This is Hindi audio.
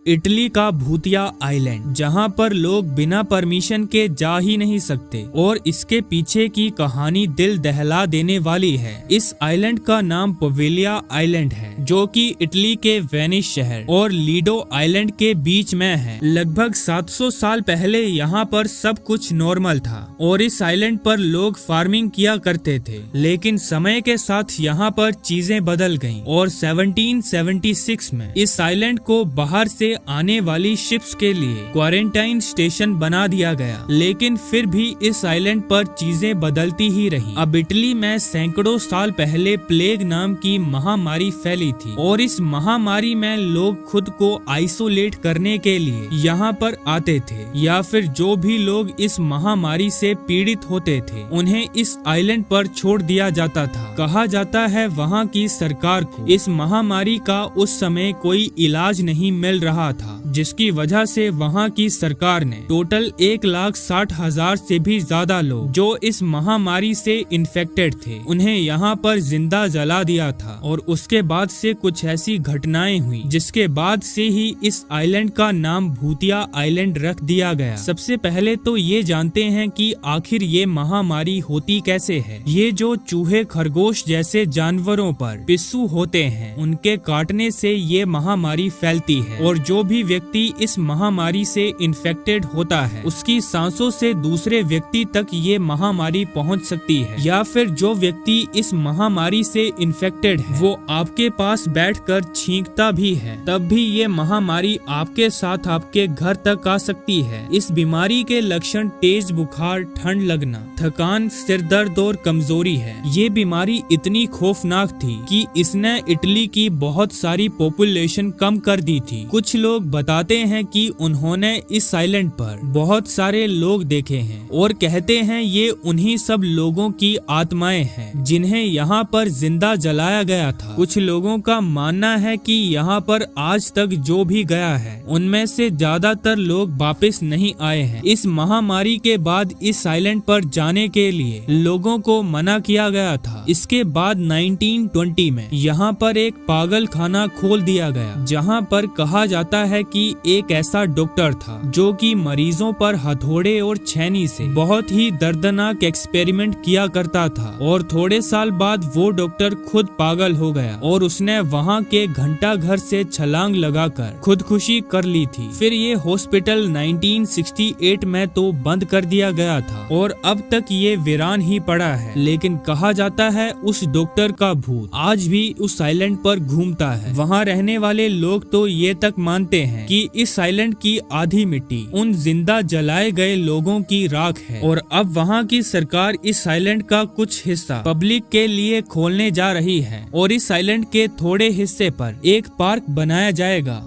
इटली का भूतिया आइलैंड, जहां पर लोग बिना परमिशन के जा ही नहीं सकते और इसके पीछे की कहानी दिल दहला देने वाली है। इस आइलैंड का नाम पोवेलिया आइलैंड है, जो कि इटली के वेनिस शहर और लीडो आइलैंड के बीच में है। लगभग 700 साल पहले यहाँ पर सब कुछ नॉर्मल था और इस आइलैंड पर लोग फार्मिंग किया करते थे, लेकिन समय के साथ यहाँ पर चीजें बदल गईं और 1776 में इस आइलैंड को बाहर से आने वाली शिप्स के लिए क्वारंटाइन स्टेशन बना दिया गया। लेकिन फिर भी इस आइलैंड पर चीजें बदलती ही रही। अब इटली में सैकड़ों साल पहले प्लेग नाम की महामारी फैली थी और इस महामारी में लोग खुद को आइसोलेट करने के लिए यहाँ पर आते थे, या फिर जो भी लोग इस महामारी से पीड़ित होते थे उन्हें इस आइलैंड पर छोड़ दिया जाता था। कहा जाता है वहाँ की सरकार को इस महामारी का उस समय कोई इलाज नहीं मिल रहा था, जिसकी वजह से वहाँ की सरकार ने टोटल 1,60,000 से भी ज्यादा लोग जो इस महामारी से इन्फेक्टेड थे उन्हें यहाँ पर जिंदा जला दिया था। और उसके बाद से कुछ ऐसी घटनाएं हुई जिसके बाद से ही इस आइलैंड का नाम भूतिया आइलैंड रख दिया गया। सबसे पहले तो ये जानते हैं कि आखिर ये महामारी होती कैसे है। ये जो चूहे खरगोश जैसे जानवरों पर पिस्सू होते हैं उनके काटने से ये महामारी फैलती है और जो भी व्यक्ति इस महामारी से इन्फेक्टेड होता है उसकी सांसों से दूसरे व्यक्ति तक ये महामारी पहुंच सकती है, या फिर जो व्यक्ति इस महामारी से इन्फेक्टेड है वो आपके पास बैठकर छींकता भी है तब भी ये महामारी आपके साथ आपके घर तक आ सकती है। इस बीमारी के लक्षण तेज बुखार, ठंड लगना, थकान, सिर दर्द और कमजोरी है। ये बीमारी इतनी खौफनाक थी कि इसने इटली की बहुत सारी पॉपुलेशन कम कर दी थी। कुछ लोग बताते हैं कि उन्होंने इस आइलैंड पर बहुत सारे लोग देखे हैं और कहते हैं ये उन्हीं सब लोगों की आत्माएं हैं जिन्हें यहाँ पर जिंदा जलाया गया था। कुछ लोगों का मानना है कि यहाँ पर आज तक जो भी गया है उनमें से ज्यादातर लोग वापस नहीं आए हैं। इस महामारी के बाद इस आइलैंड पर जाने के लिए लोगों को मना किया गया था। इसके बाद 1920 में यहाँ पर एक पागल खाना खोल दिया गया, जहाँ पर कहा जाता है कि एक ऐसा डॉक्टर था जो कि मरीजों पर हथौड़े और छेनी से बहुत ही दर्दनाक एक्सपेरिमेंट किया करता था और थोड़े साल बाद वो डॉक्टर खुद पागल हो गया और उसने वहाँ के घंटा घर से छलांग लगाकर खुदकुशी कर ली थी। फिर ये हॉस्पिटल 1968 में तो बंद कर दिया गया था और अब तक ये वीरान ही पड़ा है। लेकिन कहा जाता है उस डॉक्टर का भूत आज भी उस आइलैंड पर घूमता है। वहाँ रहने वाले लोग तो ये तक मानते हैं कि इस आइलैंड की आधी मिट्टी उन जिंदा जलाए गए लोगों की राख है और अब वहाँ की सरकार इस आइलैंड का कुछ हिस्सा पब्लिक के लिए खोलने जा रही है और इस आइलैंड के थोड़े हिस्से पर एक पार्क बनाया जाएगा।